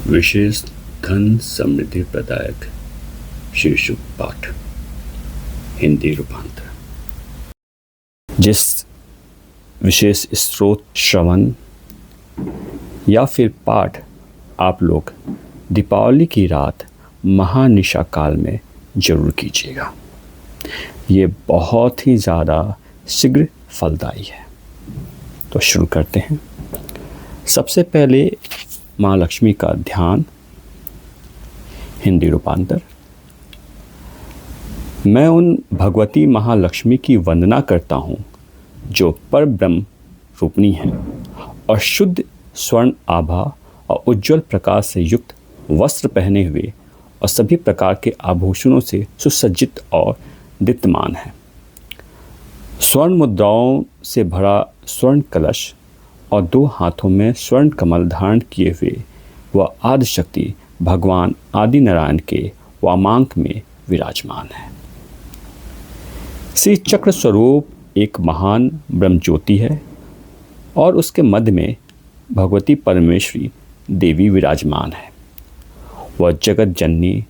विशेष धन समृद्धि प्रदायक शीर्षक पाठ हिंदी रूपांतर। जिस विशेष स्रोत श्रवण या फिर पाठ आप लोग दीपावली की रात महानिशा काल में जरूर कीजिएगा। ये बहुत ही ज़्यादा शीघ्र फलदायी है। तो शुरू करते हैं। सबसे पहले माँ लक्ष्मी का ध्यान, हिंदी रूपांतर। मैं उन भगवती महालक्ष्मी की वंदना करता हूँ जो पर ब्रह्म रूपिणी हैं और शुद्ध स्वर्ण आभा और उज्ज्वल प्रकाश से युक्त वस्त्र पहने हुए और सभी प्रकार के आभूषणों से सुसज्जित और दीप्तमान है। स्वर्ण मुद्राओं से भरा स्वर्ण कलश और 2 हाथों में स्वर्ण कमल धारण किए हुए वह आदिशक्ति भगवान आदि नारायण के वामांक में विराजमान है। श्री चक्र स्वरूप एक महान ब्रह्म ज्योति है और उसके मध्य में भगवती परमेश्वरी देवी विराजमान है। वह जगत जननी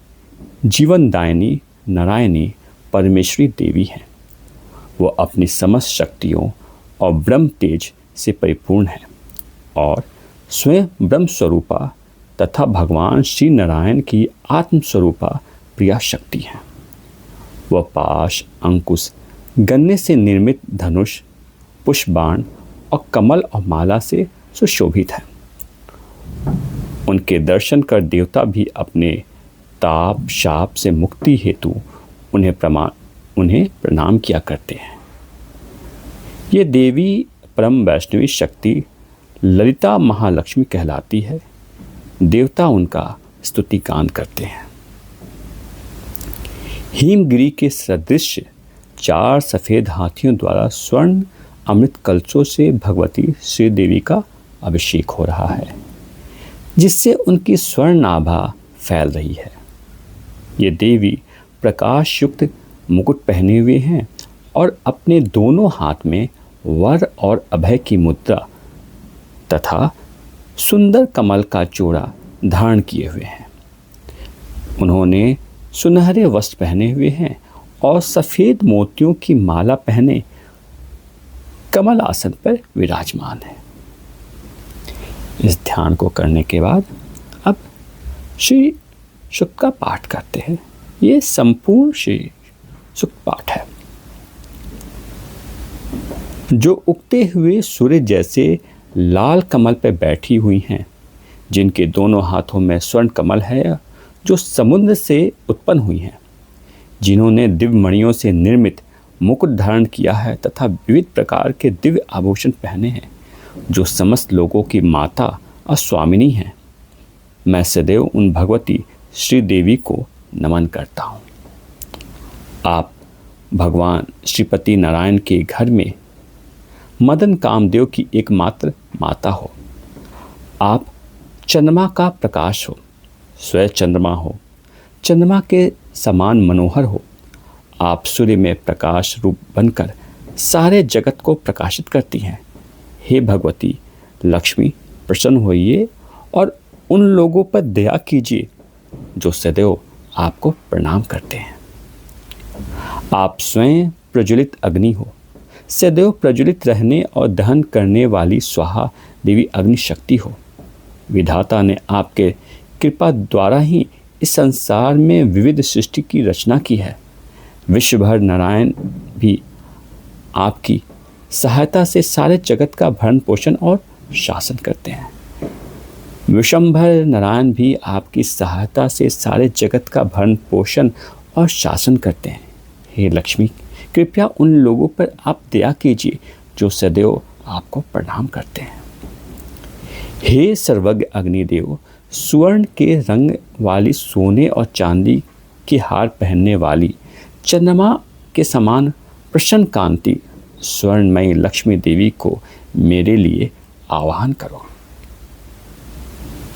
जीवनदायिनी नारायणी परमेश्वरी देवी हैं। वह अपनी समस्त शक्तियों और ब्रह्म तेज से परिपूर्ण है और स्वयं ब्रह्म स्वरूपा तथा भगवान श्री नारायण की आत्म स्वरूपा प्रिया शक्ति है। वह पाश, अंकुश, गन्ने से निर्मित धनुष, पुष्पबाण और कमल और माला से सुशोभित है। उनके दर्शन कर देवता भी अपने ताप शाप से मुक्ति हेतु उन्हें प्रणाम किया करते हैं। ये देवी परम वैष्णवी शक्ति ललिता महालक्ष्मी कहलाती है। देवता उनका स्तुतिगान करते हैं। हिमगिरी के सदृश 4 सफ़ेद हाथियों द्वारा स्वर्ण अमृत कलशों से भगवती श्री देवी का अभिषेक हो रहा है, जिससे उनकी स्वर्ण आभा फैल रही है। ये देवी प्रकाश युक्त मुकुट पहने हुए हैं और अपने दोनों हाथ में वर और अभय की मुद्रा तथा सुंदर कमल का जोड़ा धारण किए हुए हैं। उन्होंने सुनहरे वस्त्र पहने हुए हैं और सफ़ेद मोतियों की माला पहने कमल आसन पर विराजमान है। इस ध्यान को करने के बाद अब श्री सुक्त का पाठ करते हैं। ये संपूर्ण श्री सुक्त पाठ है। जो उगते हुए सूर्य जैसे लाल कमल पर बैठी हुई हैं, जिनके दोनों हाथों में स्वर्ण कमल है, जो समुद्र से उत्पन्न हुई हैं, जिन्होंने दिव्य मणियों से निर्मित मुकुट धारण किया है तथा विविध प्रकार के दिव्य आभूषण पहने हैं, जो समस्त लोगों की माता और स्वामिनी हैं। मैं सदैव उन भगवती श्री देवी को नमन करता हूँ। आप भगवान श्रीपति नारायण के घर में मदन कामदेव की एकमात्र माता हो। आप चंद्रमा का प्रकाश हो, स्वयं चंद्रमा हो, चंद्रमा के समान मनोहर हो। आप सूर्य में प्रकाश रूप बनकर सारे जगत को प्रकाशित करती हैं। हे भगवती लक्ष्मी, प्रसन्न होइए और उन लोगों पर दया कीजिए जो सदैव आपको प्रणाम करते हैं। आप स्वयं प्रज्वलित अग्नि हो, सदैव प्रज्वलित रहने और दहन करने वाली स्वाहा देवी अग्नि शक्ति हो। विधाता ने आपके कृपा द्वारा ही इस संसार में विविध सृष्टि की रचना की है। विश्वभर नारायण भी आपकी सहायता से सारे जगत का भरण पोषण और शासन करते हैं। विश्वभर नारायण भी आपकी सहायता से सारे जगत का भरण पोषण और शासन करते हैं। हे लक्ष्मी, कृपया उन लोगों पर आप दया कीजिए जो सदैव आपको प्रणाम करते हैं। हे सर्वज्ञ अग्निदेव, स्वर्ण के रंग वाली सोने और चांदी के हार पहनने वाली चंद्रमा के समान प्रसन्न कांति स्वर्णमयी लक्ष्मी देवी को मेरे लिए आवाहन करो।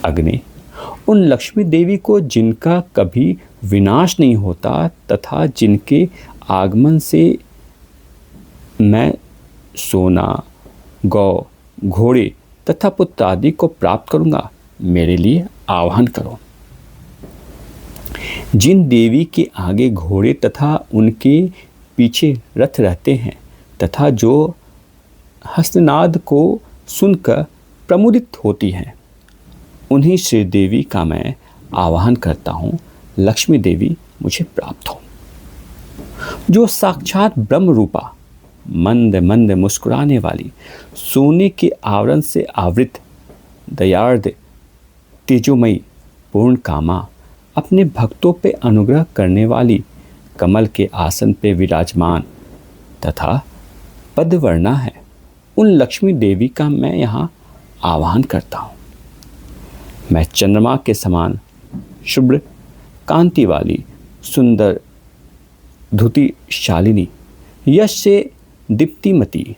अग्नि, उन लक्ष्मी देवी को जिनका कभी विनाश नहीं होता तथा जिनके आगमन से मैं सोना, गौ, घोड़े तथा पुत्र आदि को प्राप्त करूँगा, मेरे लिए आह्वान करो। जिन देवी के आगे घोड़े तथा उनके पीछे रथ रहते हैं तथा जो हस्तनाद को सुनकर प्रमुदित होती हैं, उन्हीं श्री देवी का मैं आह्वान करता हूँ, लक्ष्मी देवी मुझे प्राप्त हो। जो साक्षात ब्रह्म रूपा, मंद मंद मुस्कुराने वाली, सोने के आवरण से आवृत, दयार्द, तेजोमयी, पूर्ण कामा, अपने भक्तों पे अनुग्रह करने वाली, कमल के आसन पे विराजमान तथा पद्मवर्णा है, उन लक्ष्मी देवी का मैं यहाँ आह्वान करता हूँ। मैं चंद्रमा के समान शुभ्र कांति वाली, सुंदर धुति शालिनी, यश से दीप्तिमती,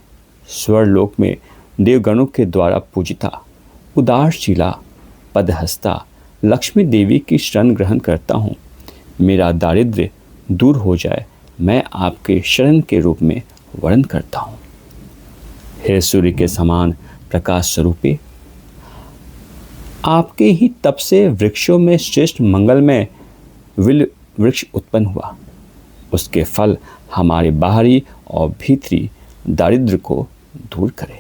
स्वर्लोक में देवगणों के द्वारा पूजिता, उदारशीला, पदहस्ता लक्ष्मी देवी की शरण ग्रहण करता हूँ। मेरा दारिद्र्य दूर हो जाए, मैं आपके शरण के रूप में वर्ण करता हूँ। हे सूर्य के समान प्रकाश स्वरूपे, आपके ही तप से वृक्षों में श्रेष्ठ मंगलमय विल वृक्ष उत्पन्न हुआ। उसके फल हमारे बाहरी और भीतरी दारिद्र्य को दूर करे।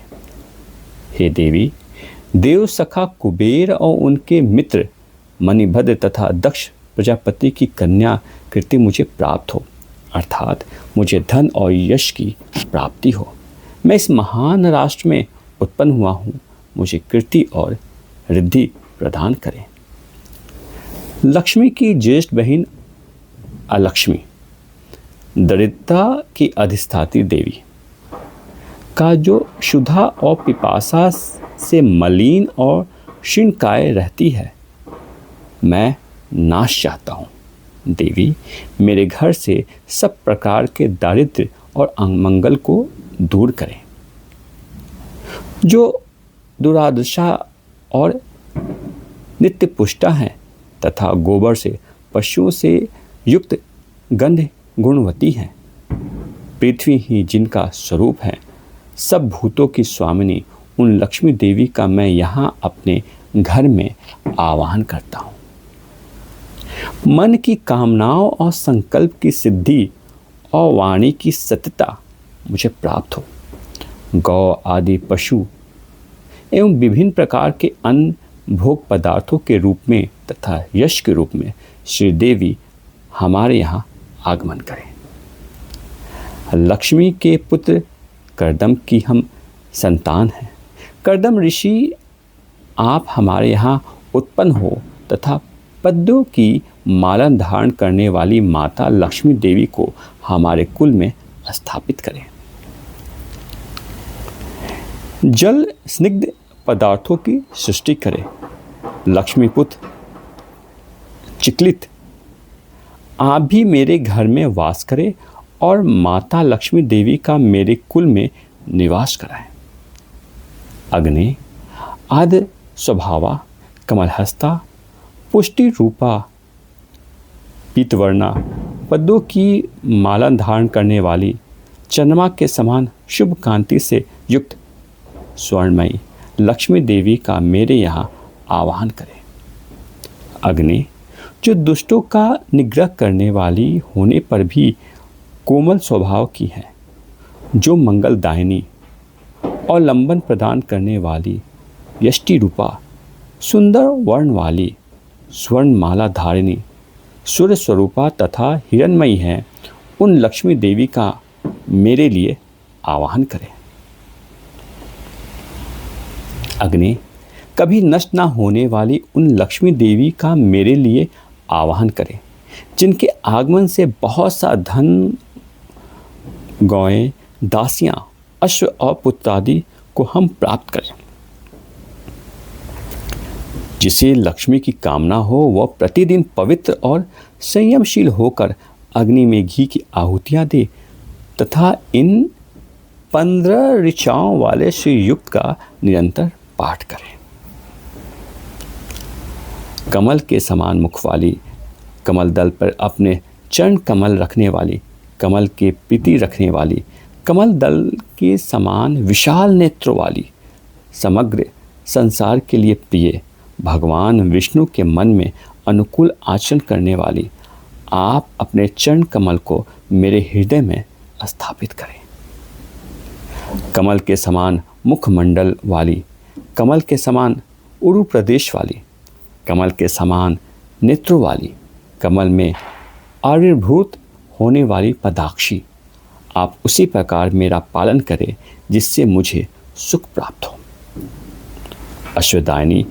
हे देवी, देव सखा कुबेर और उनके मित्र मणिभद्र तथा दक्ष प्रजापति की कन्या कृति मुझे प्राप्त हो, अर्थात मुझे धन और यश की प्राप्ति हो। मैं इस महान राष्ट्र में उत्पन्न हुआ हूँ, मुझे कीर्ति और रिद्धि प्रदान करें। लक्ष्मी की ज्येष्ठ बहन अलक्ष्मी, दरिद्रता की अधिष्ठात्री देवी का जो क्षुधा और पिपासा से मलिन और क्षीणकाय रहती है, मैं नाश चाहता हूँ। देवी, मेरे घर से सब प्रकार के दारिद्र्य और अमंगल को दूर करें। जो दुरादशा और नित्य पुष्टा है तथा गोबर से पशुओं से युक्त गंध गुणवती हैं, पृथ्वी ही जिनका स्वरूप है, सब भूतों की स्वामिनी, उन लक्ष्मी देवी का मैं यहाँ अपने घर में आह्वान करता हूँ। मन की कामनाओं और संकल्प की सिद्धि और वाणी की सत्यता मुझे प्राप्त हो। गौ आदि पशु एवं विभिन्न प्रकार के अन्न भोग पदार्थों के रूप में तथा यश के रूप में श्री देवी हमारे यहाँ आगमन करें। लक्ष्मी के पुत्र कर्दम की हम संतान हैं। कर्दम ऋषि, आप हमारे यहाँ उत्पन्न हो तथा पद्मों की माला धारण करने वाली माता लक्ष्मी देवी को हमारे कुल में स्थापित करें। जल स्निग्ध पदार्थों की सृष्टि करें। लक्ष्मीपुत्र चिकलित, आप भी मेरे घर में वास करें और माता लक्ष्मी देवी का मेरे कुल में निवास कराएं। अग्नि आदि स्वभावा, कमलहस्ता, पुष्टि रूपा, पीतवर्णा, पद्मों की माला धारण करने वाली, चंद्रमा के समान शुभ कांति से युक्त स्वर्णमयी लक्ष्मी देवी का मेरे यहाँ आह्वान करें। अग्नि, जो दुष्टों का निग्रह करने वाली होने पर भी कोमल स्वभाव की है, जो मंगलदायिनी और लंबन प्रदान करने वाली, यष्टि रूपा, सुंदर वर्ण वाली, स्वर्ण माला धारिणी, सूर्य स्वरूपा तथा हिरणमयी है, उन लक्ष्मी देवी का मेरे लिए आह्वान करें। अग्नि, कभी नष्ट ना होने वाली उन लक्ष्मी देवी का मेरे लिए आह्वान करें, जिनके आगमन से बहुत सा धन, गौएं, दासियां, अश्व और पुत्र आदि को हम प्राप्त करें। जिसे लक्ष्मी की कामना हो, वह प्रतिदिन पवित्र और संयमशील होकर अग्नि में घी की आहुतियाँ दे तथा इन 15 ऋचाओं वाले श्री युक्त का निरंतर पाठ करें। कमल के समान मुख वाली, कमल दल पर अपने चरण कमल रखने वाली, कमल के पीति रखने वाली, कमल दल के समान विशाल नेत्रों वाली, समग्र संसार के लिए प्रिय, भगवान विष्णु के मन में अनुकूल आचरण करने वाली, आप अपने चरण कमल को मेरे हृदय में स्थापित करें। कमल के समान मुखमंडल वाली, कमल के समान उरु प्रदेश वाली, कमल के समान नेत्रों वाली, कमल में आविर्भूत होने वाली पदाक्षी, आप उसी प्रकार मेरा पालन करें जिससे मुझे सुख प्राप्त हो। अश्वदायिनी,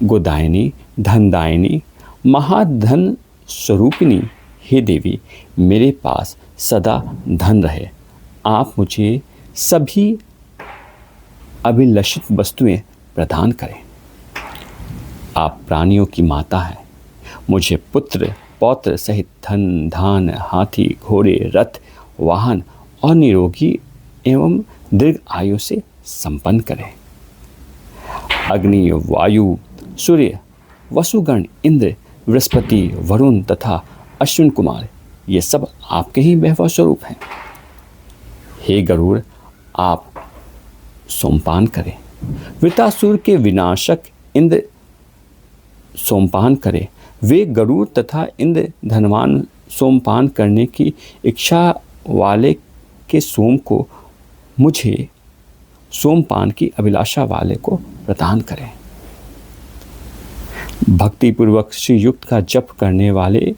गोदायिनी, धनदायिनी, महाधन स्वरूपिणी, हे देवी, मेरे पास सदा धन रहे। आप मुझे सभी अभिलषित वस्तुएं प्रदान करें। आप प्राणियों की माता हैं। मुझे पुत्र पौत्र सहित धन, धान, हाथी, घोड़े, रथ, वाहन और निरोगी एवं दीर्घ आयु से संपन्न करें। अग्नि, वायु, सूर्य, वसुगण, इंद्र, बृहस्पति, वरुण तथा अश्विन कुमार, ये सब आपके ही वैभव स्वरूप हैं। हे गरुड़, आप सोमपान करें। वृतासुर के विनाशक इंद्र सोमपान करें। वे गरुड़ तथा इंद्र धनवान सोमपान करने की इच्छा वाले के सोम को मुझे सोमपान की अभिलाषा वाले को प्रदान करें। भक्तिपूर्वक श्री युक्त का जप करने वाले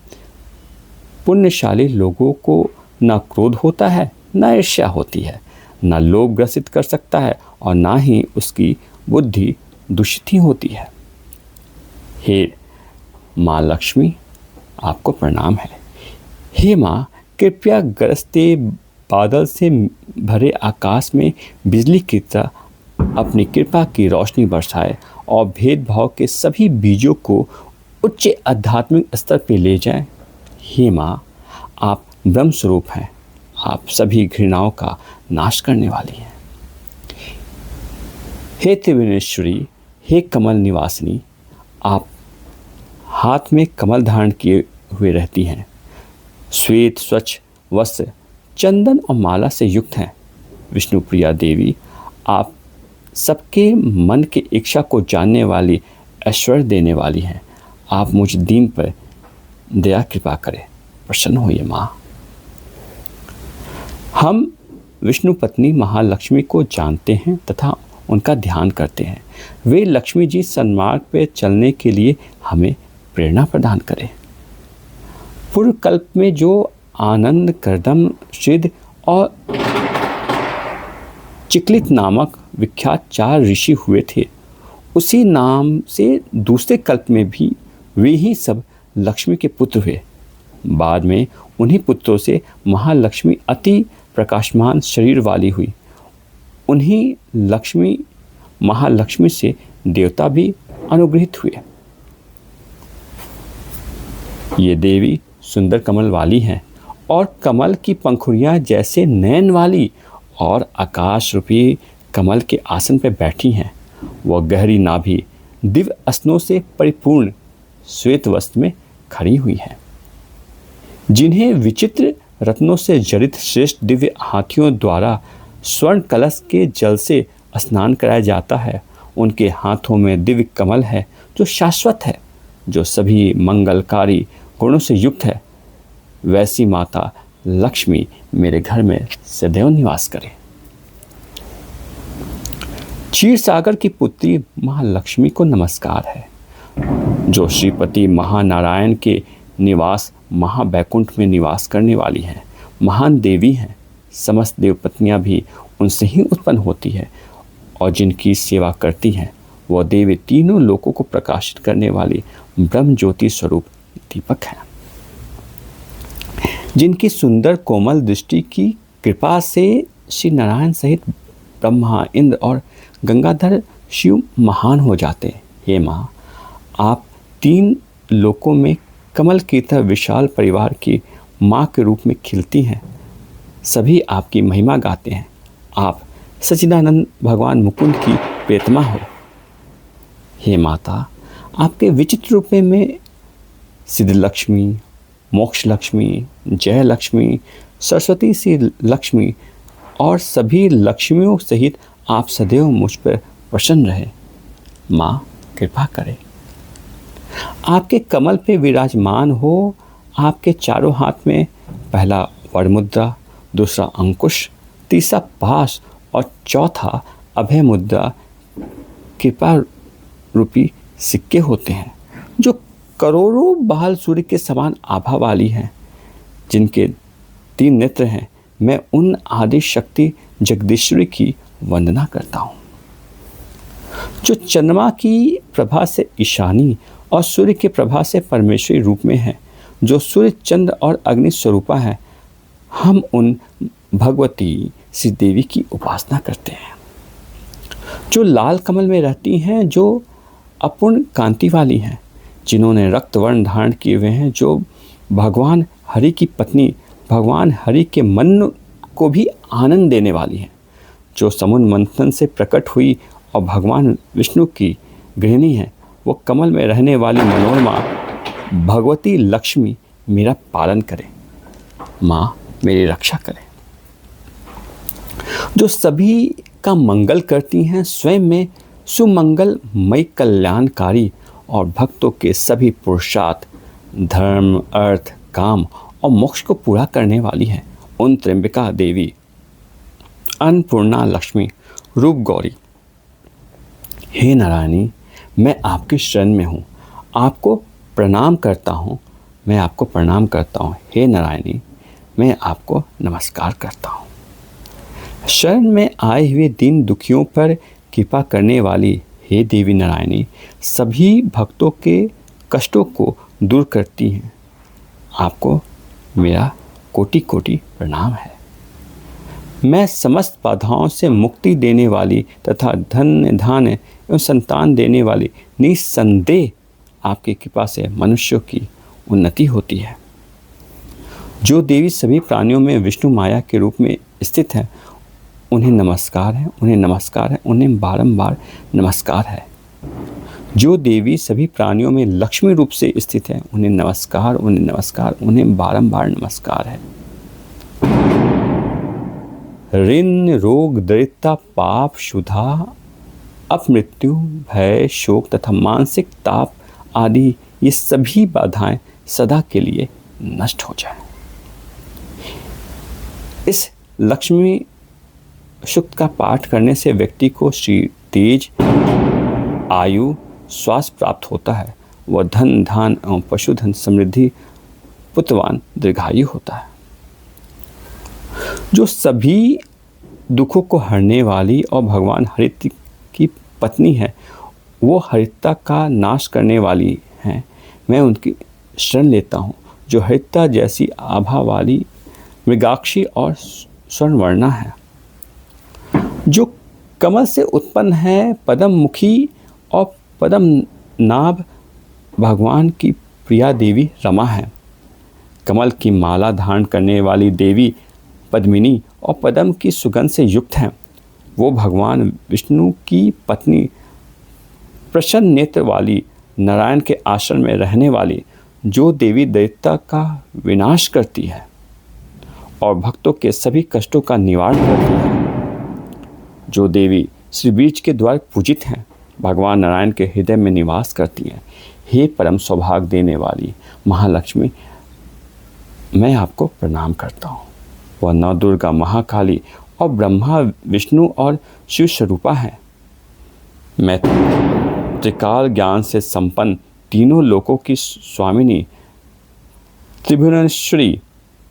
पुण्यशाली लोगों को न क्रोध होता है, न ईर्ष्या होती है, न लोभ ग्रसित कर सकता है और न ही उसकी बुद्धि दूषित ही होती है। हे माँ लक्ष्मी, आपको प्रणाम है। हे माँ, कृपया गरजते बादल से भरे आकाश में बिजली की तरह अपनी कृपा की रोशनी बरसाए और भेदभाव के सभी बीजों को उच्च आध्यात्मिक स्तर पर ले जाएं। हे माँ, आप ब्रह्म स्वरूप हैं। आप सभी घृणाओं का नाश करने वाली हैं। हे त्रिभुवनेश्वरी, हे कमल निवासिनी, आप हाथ में कमल धारण किए हुए रहती हैं। श्वेत स्वच्छ वस्त्र, चंदन और माला से युक्त हैं। विष्णु प्रिया देवी, आप सबके मन की इच्छा को जानने वाली, ऐश्वर्य देने वाली हैं। आप मुझ दीन पर दया कृपा करें, प्रसन्न होइए माँ। हम विष्णु पत्नी महालक्ष्मी को जानते हैं तथा उनका ध्यान करते हैं। वे लक्ष्मी जी सन्मार्ग पर चलने के लिए हमें प्रेरणा प्रदान करें। पूर्व कल्प में जो आनंद, कर्दम, सिद्ध और चिकलित नामक विख्यात 4 ऋषि हुए थे, उसी नाम से दूसरे कल्प में भी वे ही सब लक्ष्मी के पुत्र हुए। बाद में उन्हीं पुत्रों से महालक्ष्मी अति प्रकाशमान शरीर वाली हुई। उन्हीं लक्ष्मी महालक्ष्मी से देवता भी अनुग्रहित हुए। ये देवी सुंदर कमल वाली हैं और कमल की पंखुड़ियाँ जैसे नयन वाली और आकाश रूपी कमल के आसन पर बैठी हैं। वह गहरी नाभि दिव्य स्तनों से परिपूर्ण श्वेत वस्त्र में खड़ी हुई है, जिन्हें विचित्र रत्नों से जड़ित श्रेष्ठ दिव्य हाथियों द्वारा स्वर्ण कलश के जल से स्नान कराया जाता है। उनके हाथों में दिव्य कमल है जो शाश्वत है, जो सभी मंगलकारी गुणों से युक्त है। वैसी माता लक्ष्मी मेरे घर में सदैव निवास करे। क्षीर सागर की पुत्री महालक्ष्मी को नमस्कार है, जो श्रीपति महानारायण के निवास महावैकुंठ में निवास करने वाली हैं। महान देवी हैं। समस्त देवपत्नियां भी उनसे ही उत्पन्न होती है और जिनकी सेवा करती हैं वह देवी तीनों लोकों को प्रकाशित करने वाली ब्रह्म ज्योति स्वरूप दीपक हैं। जिनकी सुंदर कोमल दृष्टि की कृपा से श्री नारायण सहित ब्रह्मा, इंद्र और गंगाधर शिव महान हो जाते। हे माँ, आप 3 लोकों में कमल की तरह विशाल परिवार की माँ के रूप में खिलती हैं। सभी आपकी महिमा गाते हैं। आप सच्चिदानंद भगवान मुकुंद की प्रियतमा हो। हे माता, आपके विचित्र रूप में सिद्ध लक्ष्मी, मोक्ष लक्ष्मी, जय लक्ष्मी, सरस्वती सी लक्ष्मी और सभी लक्ष्मियों सहित आप सदैव मुझ पर प्रसन्न रहे। माँ, कृपा करें। आपके कमल पे विराजमान हो। आपके चारों हाथ में पहला वरमुद्रा मुद्रा, दूसरा अंकुश, तीसरा पाश और चौथा अभय मुद्रा कृपा रूपी सिक्के होते हैं, जो करोड़ों बाल सूर्य के समान आभा वाली हैं, जिनके 3 नेत्र हैं। मैं उन आदि शक्ति जगदीश्वरी की वंदना करता हूँ, जो चंद्रमा की प्रभा से ईशानी और सूर्य की प्रभा से परमेश्वरी रूप में है, जो सूर्य, चंद्र और अग्नि स्वरूपा है। हम उन भगवती श्री देवी की उपासना करते हैं, जो लाल कमल में रहती हैं, जो अपूर्ण कांति वाली हैं, जिन्होंने रक्त वर्ण धारण किए हुए हैं, जो भगवान हरि की पत्नी, भगवान हरि के मन को भी आनंद देने वाली हैं, जो समुद्र मंथन से प्रकट हुई और भगवान विष्णु की गृहिणी है। वो कमल में रहने वाली मनोरमा भगवती लक्ष्मी मेरा पालन करें, माँ मेरी रक्षा करें, जो सभी का मंगल करती हैं, स्वयं में सुमंगलमय कल्याणकारी और भक्तों के सभी पुरुषार्थ, धर्म, अर्थ, काम और मोक्ष को पूरा करने वाली हैं। उन त्र्यंबिका देवी, अन्नपूर्णा लक्ष्मी, रूप गौरी, हे नारायणी, मैं आपके शरण में हूँ, आपको प्रणाम करता हूँ। मैं आपको प्रणाम करता हूँ। हे नारायणी, मैं आपको नमस्कार करता हूँ। शरण में आए हुए दीन दुखियों पर कृपा करने वाली हे देवी नारायणी, सभी भक्तों के कष्टों को दूर करती हैं। आपको मेरा कोटि कोटि प्रणाम है। मैं समस्त बाधाओं से मुक्ति देने वाली तथा धन धान एवं संतान देने वाली, निसंदेह आपकी कृपा से मनुष्यों की उन्नति होती है। जो देवी सभी प्राणियों में विष्णु माया के रूप में स्थित है, उन्हें नमस्कार है, उन्हें नमस्कार है, उन्हें बारंबार नमस्कार है। जो देवी सभी प्राणियों में लक्ष्मी रूप से स्थित है, उन्हें नमस्कार, उन्हें नमस्कार, उन्हें बारंबार नमस्कार है। ऋण, रोग, दरिद्रता, पाप, क्षुधा, अपमृत्यु, भय, शोक तथा मानसिक ताप आदि ये सभी बाधाएं सदा के लिए नष्ट हो जाएं। इस लक्ष्मी सूक्त का पाठ करने से व्यक्ति को श्री तेज, आयु, स्वास्थ्य प्राप्त होता है। वह धन धान एवं पशुधन, समृद्धि, पुत्रवान, दीर्घायु होता है। जो सभी दुखों को हरने वाली और भगवान हरित की पत्नी है, वो हरिता का नाश करने वाली हैं। मैं उनकी शरण लेता हूँ, जो हरिता जैसी आभा वाली, मृगाक्षी और स्वर्णवर्णा है, जो कमल से उत्पन्न है, पद्म मुखी और पद्म नाभ भगवान की प्रिया देवी रमा है। कमल की माला धारण करने वाली देवी पद्मिनी और पद्म की सुगंध से युक्त हैं। वो भगवान विष्णु की पत्नी, प्रसन्न नेत्र वाली, नारायण के आश्रम में रहने वाली, जो देवी दैत्य का विनाश करती है और भक्तों के सभी कष्टों का निवारण करती है। जो देवी श्री बीज के द्वारा पूजित हैं, भगवान नारायण के हृदय में निवास करती हैं। हे परम सौभाग्य देने वाली महालक्ष्मी, मैं आपको प्रणाम करता हूँ। वह नव दुर्गा, महाकाली और ब्रह्मा, विष्णु और शिव स्वरूपा है। मैं त्रिकाल ज्ञान से संपन्न, तीनों लोकों की स्वामिनी, त्रिभुवनेश्वरी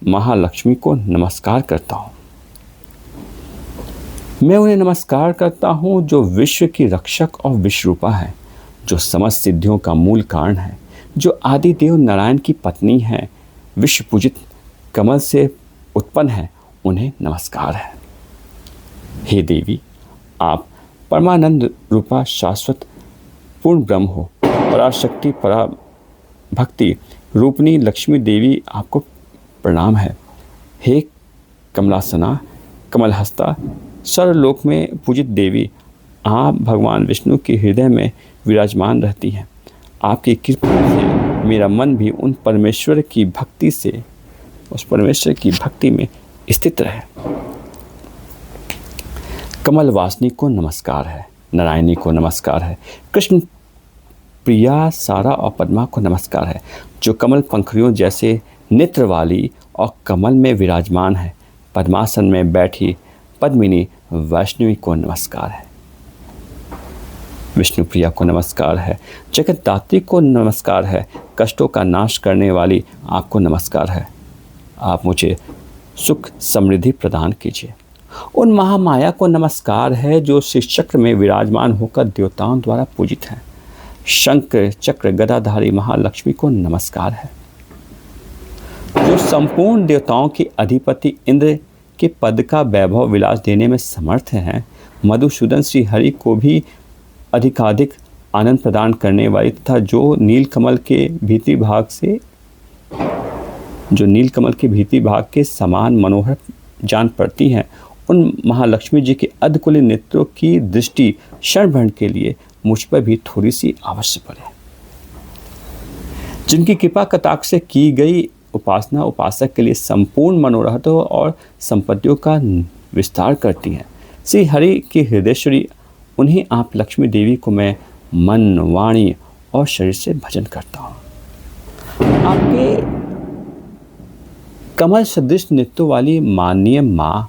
महालक्ष्मी को नमस्कार करता हूँ। मैं उन्हें नमस्कार करता हूँ जो विश्व की रक्षक और विश्वरूपा है, जो समस्त सिद्धियों का मूल कारण है, जो आदिदेव नारायण की पत्नी है, विश्व पूजित कमल से उत्पन्न है। उन्हें नमस्कार है। हे देवी, आप परमानंद रूपा शाश्वत पूर्ण ब्रह्म हो। पराशक्ति, परा भक्ति रूपनी लक्ष्मी देवी, आपको प्रणाम है। हे कमलासना, कमलहस्ता, सर्वलोक में पूजित देवी, आप भगवान विष्णु के हृदय में विराजमान रहती हैं। आपकी कृपा से मेरा मन भी उन परमेश्वर की भक्ति से, उस परमेश्वर की भक्ति में स्थित रहे। कमल वासनी को नमस्कार है, नारायणी को नमस्कार है, कृष्ण प्रिया, सारा और पद्मा को नमस्कार है, जो कमल पंखुड़ियों जैसे नेत्र वाली और कमल में विराजमान है। पद्मासन में बैठी पद्मिनी वैष्णवी को नमस्कार है। विष्णु प्रिया को नमस्कार है। जगतदात्री को नमस्कार है। कष्टों का नाश करने वाली आपको नमस्कार है। आप मुझे सुख समृद्धि प्रदान कीजिए। उन महामाया को नमस्कार है, जो श्रीचक्र में विराजमान होकर देवताओं द्वारा पूजित है। शंख चक्र गदाधारी महालक्ष्मी को नमस्कार है, जो संपूर्ण देवताओं की अधिपति इंद्र के पद का वैभव विलास देने में समर्थ हैं। मधुसूदन श्री हरि को भी अधिकाधिक आनंद प्रदान करने वाली तथा जो नीलकमल के भीतरी भाग के समान मनोहर जान पड़ती हैं, उन महालक्ष्मी जी के अधकुली नेत्रों की दृष्टि क्षण भर के लिए मुझ पर भी थोड़ी सी अवश्य पड़े। जिनकी कृपा कटाक्ष से की गई उपासना उपासक के लिए संपूर्ण मनोरथों और संपत्तियों का विस्तार करती हैं। श्री हरि की हृदयश्वरी उन्हीं आप लक्ष्मी देवी को मैं मन, वाणी और शरीर से भजन करता हूँ। आपके कमल सदृश नेत्रों वाली माननीय माँ,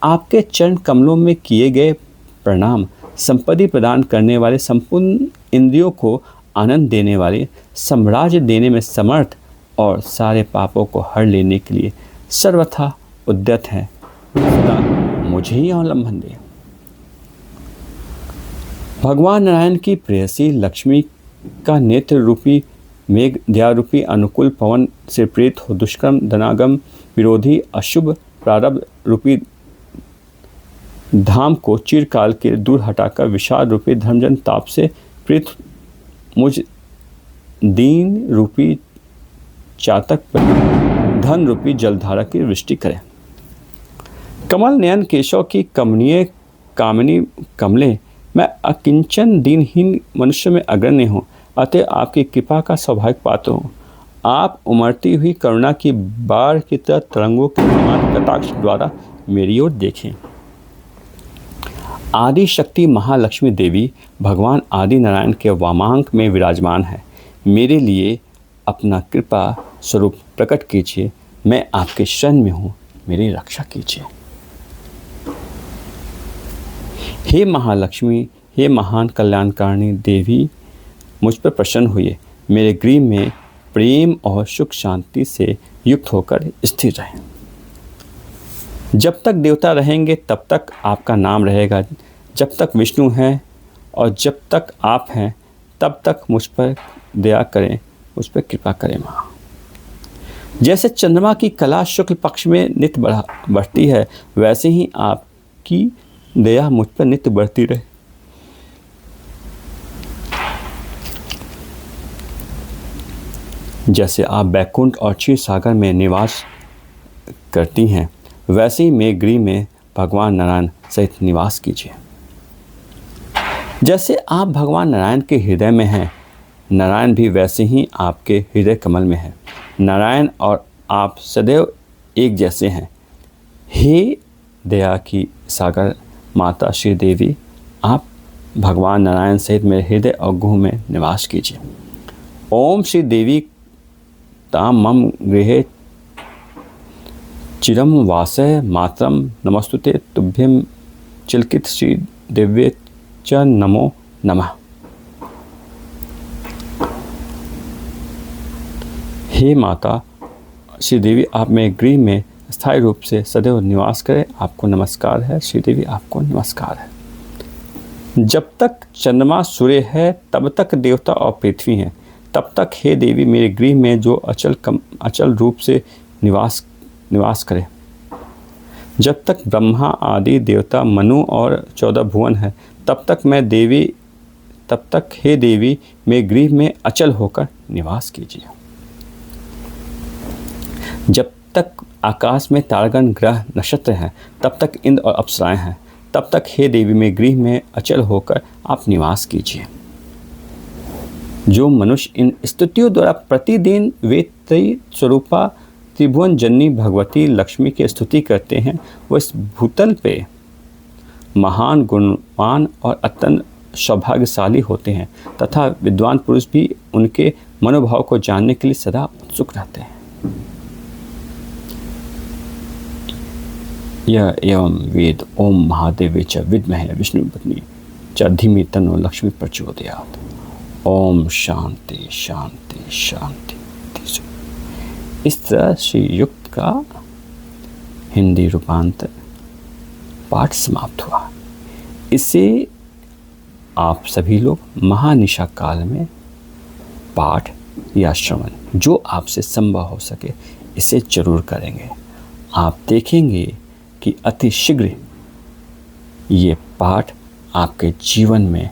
आपके चरण कमलों में किए गए प्रणाम संपत्ति प्रदान करने वाले, संपूर्ण इंद्रियों को आनंद देने वाले, साम्राज्य देने में समर्थ और सारे पापों को हर लेने के लिए सर्वथा उद्यत हैं। सदा मुझे ही अवलंबन दे। भगवान नारायण की प्रेयसी लक्ष्मी का नेत्र रूपी मेघ दया रूपी अनुकूल पवन से प्रेरित हो दुष्कर्म धनागम विरोधी अशुभ प्रारब्ध रूपी धाम को चिरकाल के दूर हटाकर विषाद रूपी धर्मजन ताप से प्रेरित मुझ दीन रूपी चातक पर धन रूपी जलधारा की वृष्टि करें। कमल नयन केशव की कमनीय कामिनी कमले, मैं अकिंचन दीनहीन मनुष्य में अग्रणी हूँ, अतः आपकी कृपा का स्वाभाविक पात्र हूँ। आप उमड़ती हुई करुणा की बाढ़ की तरह तरंगों के समान कटाक्ष द्वारा मेरी ओर देखें। आदि शक्ति महालक्ष्मी देवी भगवान आदि नारायण के वामांक में विराजमान है। मेरे लिए अपना कृपा स्वरूप प्रकट कीजिए। मैं आपके शरण में हूँ, मेरी रक्षा कीजिए। हे महालक्ष्मी, हे महान कल्याणकारिणी देवी, मुझ पर प्रसन्न हुई। मेरे गृह में प्रेम और सुख शांति से युक्त होकर स्थिर रहें। जब तक देवता रहेंगे तब तक आपका नाम रहेगा। जब तक विष्णु हैं और जब तक आप हैं तब तक मुझ पर दया करें, मुझ पर कृपा करें माँ। जैसे चंद्रमा की कला शुक्ल पक्ष में नित्य बढ़ती है, वैसे ही आपकी दया मुझ पर नित्य बढ़ती रहे। जैसे आप बैकुंठ और क्षीर सागर में निवास करती हैं, वैसे ही मेरे गृह में भगवान नारायण सहित निवास कीजिए। जैसे आप भगवान नारायण के हृदय में हैं, नारायण भी वैसे ही आपके हृदय कमल में है। नारायण और आप सदैव एक जैसे हैं। हे दया की सागर माता श्री देवी, आप भगवान नारायण सहित मेरे हृदय और गुह में निवास कीजिए। ओम श्री देवी ताम मम गृहे चिरम वासय मातरम नमस्तुते तुभ्यं चिल्कित श्री दिव्य च नमो नमः। हे माता श्री देवी, आप मेरे गृह में स्थायी रूप से सदैव निवास करें। आपको नमस्कार है श्री देवी, आपको नमस्कार है। जब तक चंद्रमा सूर्य है तब तक देवता और पृथ्वी हैं, तब तक हे देवी मेरे गृह में जो अचल रूप से निवास करे। जब तक ब्रह्मा आदि देवता मनु और 14 भुवन है, तब तक हे देवी मेरे गृह में अचल होकर निवास कीजिए। जब तक आकाश में तारागण ग्रह नक्षत्र हैं, तब तक इंद्र और अप्सराएं हैं, तब तक हे देवी मेरे गृह में अचल होकर आप निवास कीजिए। जो मनुष्य इन स्तुतियों द्वारा प्रतिदिन वेत्री स्वरूपा त्रिभुवन जननी भगवती लक्ष्मी की स्तुति करते हैं, वो इस भूतल पे महान गुणवान और अत्यंत सौभाग्यशाली होते हैं तथा विद्वान पुरुष भी उनके मनोभाव को जानने के लिए सदा उत्सुक रहते हैं। यह एवं वेद ओम महादेवे च विद्महे विष्णुपत्नी च धीमी तन्नो लक्ष्मी प्रचोदयात्। ओम शांति शांति शांति। इस तरह श्री युक्त का हिंदी रूपांतर पाठ समाप्त हुआ। इसे आप सभी लोग महानिशा काल में पाठ या श्रवण जो आपसे संभव हो सके इसे जरूर करेंगे। आप देखेंगे कि अति शीघ्र ये पाठ आपके जीवन में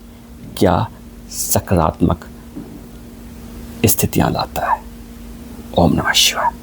क्या सकारात्मक स्थितियां लाता है। ओम नमः शिवाय।